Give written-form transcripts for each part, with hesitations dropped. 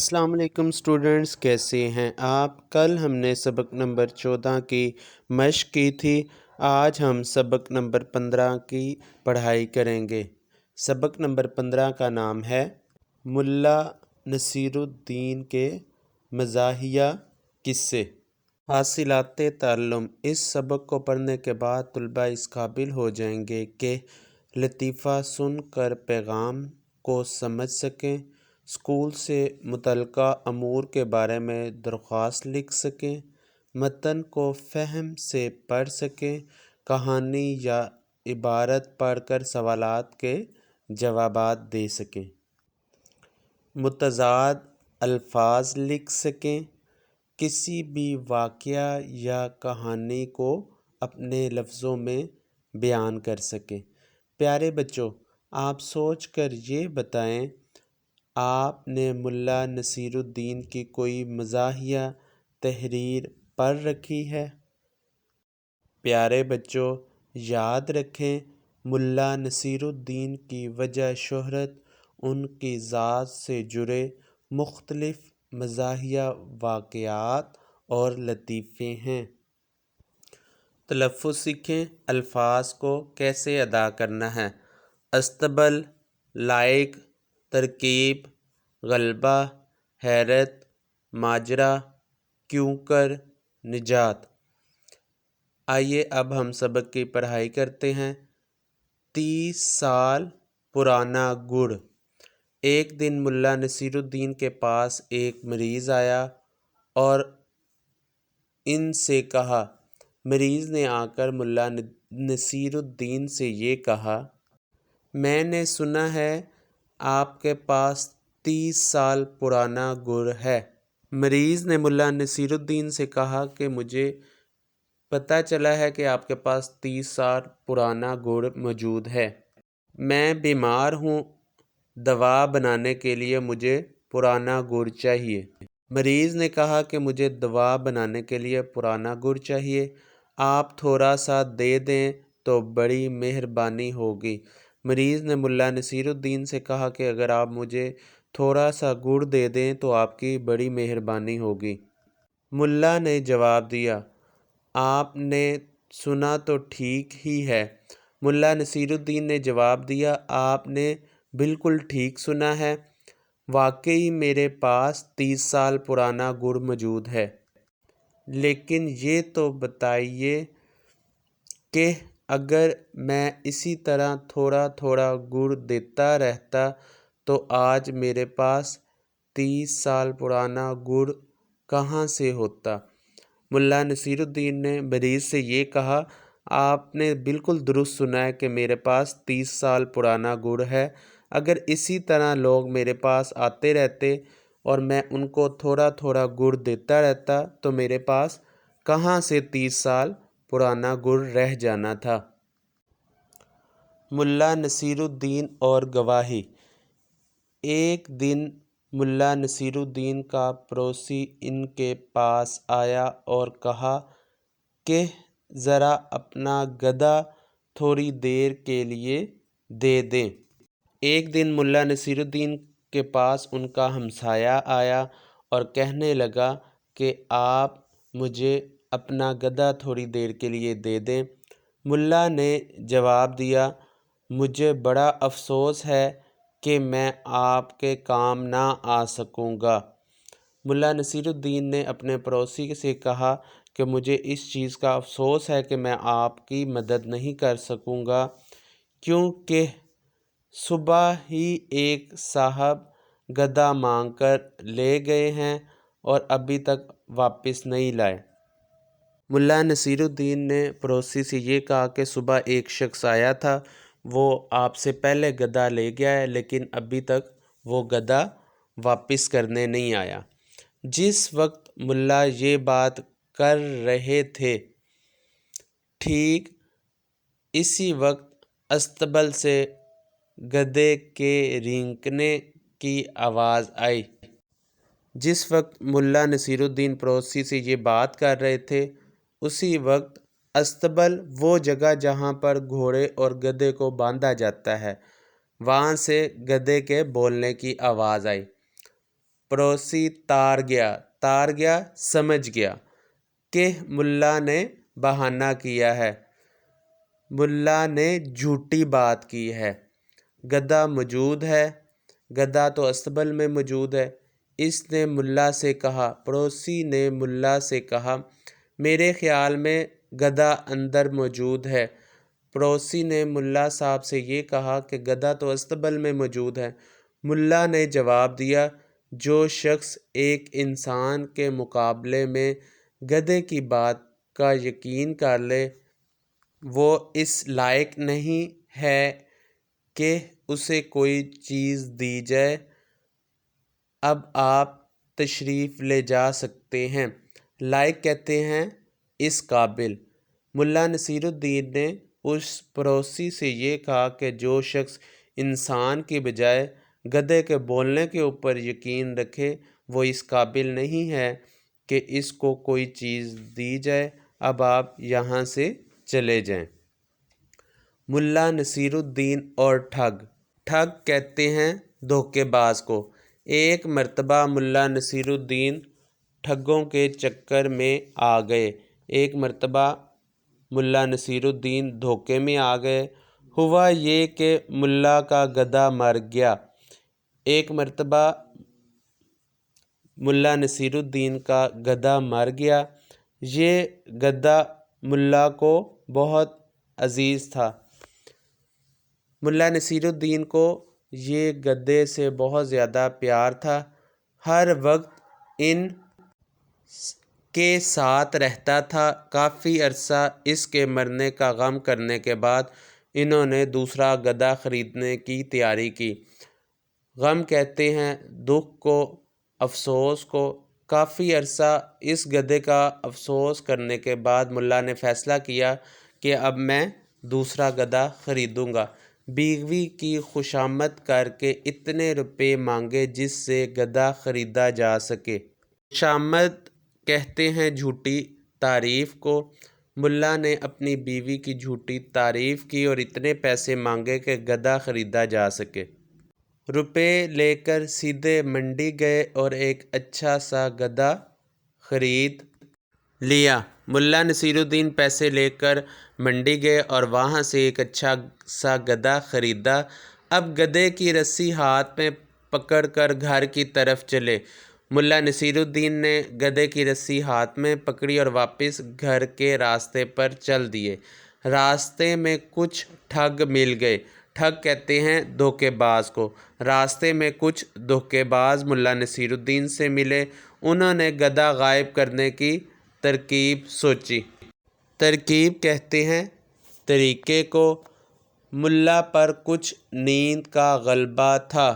السلام علیکم اسٹوڈنٹس، کیسے ہیں آپ؟ کل ہم نے سبق نمبر 14 کی مشق کی تھی۔ آج ہم سبق نمبر 15 کی پڑھائی کریں گے۔ سبق نمبر 15 کا نام ہے ملا نصیر الدین کے مزاحیہ قصے۔ حاصلات تعلم۔ اس سبق کو پڑھنے کے بعد طلباء اس قابل ہو جائیں گے کہ لطیفہ سن کر پیغام کو سمجھ سکیں، اسکول سے متعلقہ امور کے بارے میں درخواست لکھ سکیں، متن کو فہم سے پڑھ سکیں، کہانی یا عبارت پڑھ کر سوالات کے جوابات دے سکیں، متضاد الفاظ لکھ سکیں، کسی بھی واقعہ یا کہانی کو اپنے لفظوں میں بیان کر سکیں۔ پیارے بچوں، آپ سوچ کر یہ بتائیں، آپ نے ملا نصیر الدین کی کوئی مزاحیہ تحریر پڑھ رکھی ہے؟ پیارے بچوں، یاد رکھیں، ملا نصیر الدین کی وجہ شہرت ان کی ذات سے جڑے مختلف مزاحیہ واقعات اور لطیفے ہیں۔ تلفظ سیکھیں۔ الفاظ کو کیسے ادا کرنا ہے؟ استبل، لائق، ترکیب، غلبہ، حیرت، ماجرا، کیوں کر، نجات۔ آئیے اب ہم سبق کی پڑھائی کرتے ہیں۔ 30 سال پرانا گڑ۔ ایک دن ملا نصیر الدین کے پاس ایک مریض آیا اور ان سے کہا۔ مریض نے آ کر ملا نصیر الدین سے یہ کہا، میں نے سنا ہے آپ کے پاس 30 سال پرانا گڑ ہے۔ مریض نے ملا نصیر الدین سے کہا کہ مجھے پتہ چلا ہے کہ آپ کے پاس 30 سال پرانا گڑ موجود ہے۔ میں بیمار ہوں، دوا بنانے کے لیے مجھے پرانا گڑ چاہیے۔ مریض نے کہا کہ مجھے دوا بنانے کے لیے پرانا گڑ چاہیے، آپ تھوڑا سا دے دیں تو بڑی مہربانی ہوگی۔ مریض نے ملا نصیر الدین سے کہا کہ اگر آپ مجھے تھوڑا سا گڑ دے دیں تو آپ کی بڑی مہربانی ہوگی۔ ملا نے جواب دیا، آپ نے سنا تو ٹھیک ہی ہے۔ ملا نصیر الدین نے جواب دیا، آپ نے بالکل ٹھیک سنا ہے، واقعی میرے پاس 30 سال پرانا گڑ موجود ہے۔ لیکن یہ تو بتائیے کہ اگر میں اسی طرح تھوڑا تھوڑا گڑ دیتا رہتا تو آج میرے پاس 30 سال پرانا گڑ کہاں سے ہوتا؟ ملا نصیر الدین نے مریض سے یہ کہا، آپ نے بالکل درست سنا ہے کہ میرے پاس 30 سال پرانا گڑ ہے۔ اگر اسی طرح لوگ میرے پاس آتے رہتے اور میں ان کو تھوڑا تھوڑا گڑ دیتا رہتا تو میرے پاس کہاں سے 30 سال پرانا گڑ رہ جانا تھا۔ ملا نصیر الدین اور گواہی۔ ایک دن ملا نصیر الدین کا پڑوسی ان کے پاس آیا اور کہا کہ ذرا اپنا گدھا تھوڑی دیر کے لیے دے دیں۔ ایک دن ملا نصیر الدین کے پاس ان کا ہمسایہ آیا اور کہنے لگا کہ آپ مجھے اپنا گدھا تھوڑی دیر کے لیے دے دیں۔ ملا نے جواب دیا، مجھے بڑا افسوس ہے کہ میں آپ کے کام نہ آ سکوں گا۔ ملا نصیر الدین نے اپنے پڑوسی سے کہا کہ مجھے اس چیز کا افسوس ہے کہ میں آپ کی مدد نہیں کر سکوں گا، کیونکہ صبح ہی ایک صاحب گدھا مانگ کر لے گئے ہیں اور ابھی تک واپس نہیں لائے۔ ملا نصیر الدین نے پڑوسی سے یہ کہا کہ صبح ایک شخص آیا تھا، وہ آپ سے پہلے گدھا لے گیا ہے لیکن ابھی تک وہ گدھا واپس کرنے نہیں آیا۔ جس وقت ملا یہ بات کر رہے تھے، ٹھیک اسی وقت استبل سے گدھے کے رینکنے کی آواز آئی۔ جس وقت ملا نصیر الدین پڑوسی سے یہ بات کر رہے تھے، اسی وقت استبل، وہ جگہ جہاں پر گھوڑے اور گدھے کو باندھا جاتا ہے، وہاں سے گدھے کے بولنے کی آواز آئی۔ پڑوسی تار گیا سمجھ گیا کہ ملا نے بہانہ کیا ہے، ملا نے جھوٹی بات کی ہے۔ گدھا موجود ہے، گدھا تو استبل میں موجود ہے۔ اس نے ملا سے کہا، پڑوسی نے ملا سے کہا، میرے خیال میں گدھا اندر موجود ہے۔ پڑوسی نے ملا صاحب سے یہ کہا کہ گدھا تو استبل میں موجود ہے۔ ملا نے جواب دیا، جو شخص ایک انسان کے مقابلے میں گدھے کی بات کا یقین کر لے وہ اس لائق نہیں ہے کہ اسے کوئی چیز دی جائے۔ اب آپ تشریف لے جا سکتے ہیں۔ لائق کہتے ہیں اس قابل۔ ملا نصیر الدین نے اس پڑوسی سے یہ کہا کہ جو شخص انسان کی بجائے گدھے کے بولنے کے اوپر یقین رکھے وہ اس قابل نہیں ہے کہ اس کو کوئی چیز دی جائے۔ اب آپ یہاں سے چلے جائیں۔ ملا نصیر الدین اور ٹھگ کہتے ہیں دھوکے باز کو۔ ایک مرتبہ ملا نصیر الدین ٹھگوں کے چکر میں آ گئے۔ ایک مرتبہ ملا نصیر الدین دھوکے میں آ گئے۔ ہوا یہ کہ ملا کا گدھا مر گیا۔ ایک مرتبہ ملا نصیر الدین کا گدھا مر گیا۔ یہ گدھا ملا کو بہت عزیز تھا۔ ملا نصیر الدین کو یہ گدھے سے بہت زیادہ پیار تھا، ہر وقت ان کے ساتھ رہتا تھا۔ کافی عرصہ اس کے مرنے کا غم کرنے کے بعد انہوں نے دوسرا گدھا خریدنے کی تیاری کی۔ غم کہتے ہیں دکھ کو، افسوس کو۔ کافی عرصہ اس گدھے کا افسوس کرنے کے بعد ملا نے فیصلہ کیا کہ اب میں دوسرا گدھا خریدوں گا۔ بیوی کی خوشامد کر کے اتنے روپے مانگے جس سے گدھا خریدا جا سکے۔ خوشامد کہتے ہیں جھوٹی تعریف کو۔ ملا نے اپنی بیوی کی جھوٹی تعریف کی اور اتنے پیسے مانگے کہ گدھا خریدا جا سکے۔ روپے لے کر سیدھے منڈی گئے اور ایک اچھا سا گدھا خرید لیا۔ ملا نصیر الدین پیسے لے کر منڈی گئے اور وہاں سے ایک اچھا سا گدھا خریدا۔ اب گدھے کی رسی ہاتھ میں پکڑ کر گھر کی طرف چلے۔ ملا نصیر الدین نے گدھے کی رسی ہاتھ میں پکڑی اور واپس گھر کے راستے پر چل دیے۔ راستے میں کچھ ٹھگ مل گئے۔ ٹھگ کہتے ہیں دھوکے باز کو۔ راستے میں کچھ دھوکے باز ملا نصیر الدین سے ملے۔ انہوں نے گدھا غائب کرنے کی ترکیب سوچی۔ ترکیب کہتے ہیں طریقے کو۔ ملا پر کچھ نیند کا غلبہ تھا۔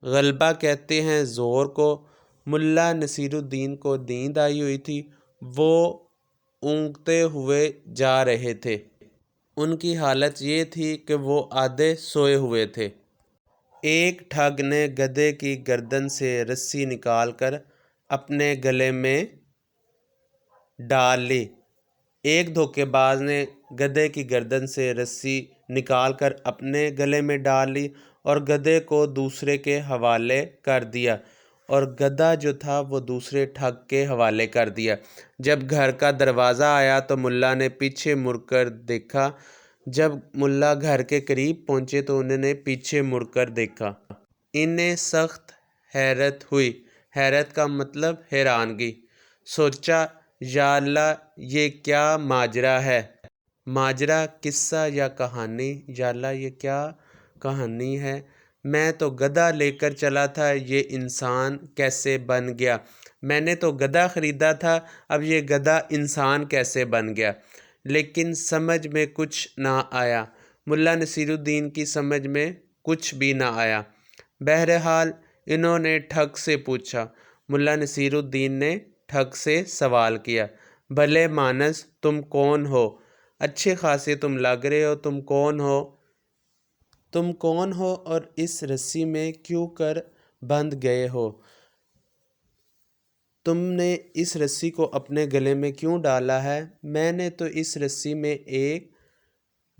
غلبہ کہتے ہیں زور کو۔ ملا نصیر الدین کو نیند آئی ہوئی تھی۔ وہ اونگتے ہوئے جا رہے تھے۔ ان کی حالت یہ تھی کہ وہ آدھے سوئے ہوئے تھے۔ ایک ٹھگ نے گدھے کی گردن سے رسی نکال کر اپنے گلے میں ڈال لی۔ ایک دھوکے باز نے گدھے کی گردن سے رسی نکال کر اپنے گلے میں ڈال لی اور گدھے کو دوسرے کے حوالے کر دیا، اور گدھا جو تھا وہ دوسرے ٹھگ کے حوالے کر دیا۔ جب گھر کا دروازہ آیا تو ملا نے پیچھے مڑ کر دیکھا۔ جب ملا گھر کے قریب پہنچے تو انہوں نے پیچھے مڑ کر دیکھا۔ انہیں سخت حیرت ہوئی۔ حیرت کا مطلب حیرانگی۔ سوچا یا اللہ یہ کیا ماجرا ہے؟ ماجرا، قصہ یا کہانی؟ یا اللہ یہ کیا کہانی ہے؟ میں تو گدھا لے کر چلا تھا، یہ انسان کیسے بن گیا؟ میں نے تو گدھا خریدا تھا، اب یہ گدھا انسان کیسے بن گیا؟ لیکن سمجھ میں کچھ نہ آیا۔ ملا نصیر الدین کی سمجھ میں کچھ بھی نہ آیا۔ بہرحال انہوں نے ٹھگ سے پوچھا۔ ملا نصیر الدین نے ٹھگ سے سوال کیا، بھلے مانس تم کون ہو؟ اچھے خاصے تم لگ رہے ہو، تم کون ہو؟ تم کون ہو اور اس رسی میں کیوں کر بندھ گئے ہو؟ تم نے اس رسی کو اپنے گلے میں کیوں ڈالا ہے؟ میں نے تو اس رسی میں ایک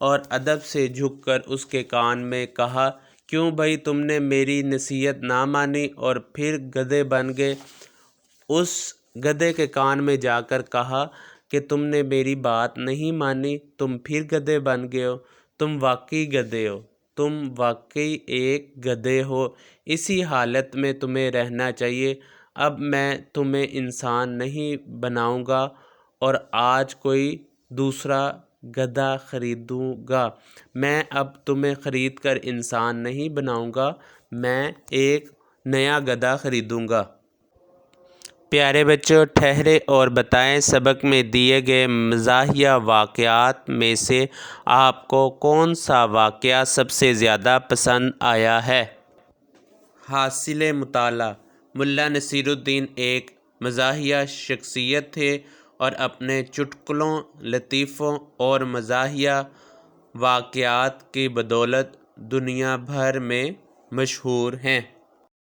اور ادب سے جھک کر اس کے کان میں کہا، کیوں بھائی تم نے میری نصیحت نہ مانی اور پھر گدھے بن گئے؟ اس گدھے کے کان میں جا کر کہا کہ تم نے میری بات نہیں مانی، تم پھر گدھے بن گئے ہو، تم واقعی گدھے ہو، تم واقعی ایک گدھے ہو، اسی حالت میں تمہیں رہنا چاہیے۔ اب میں تمہیں انسان نہیں بناؤں گا اور آج کوئی دوسرا گدھا خریدوں گا۔ میں اب تمہیں خرید کر انسان نہیں بناؤں گا، میں ایک نیا گدھا خریدوں گا۔ پیارے بچوں، ٹھہرے اور بتائیں سبق میں دیے گئے مزاحیہ واقعات میں سے آپ کو کون سا واقعہ سب سے زیادہ پسند آیا ہے؟ حاصل مطالعہ: ملا نصیر الدین ایک مزاحیہ شخصیت تھے اور اپنے چٹکلوں، لطیفوں اور مزاحیہ واقعات کی بدولت دنیا بھر میں مشہور ہیں۔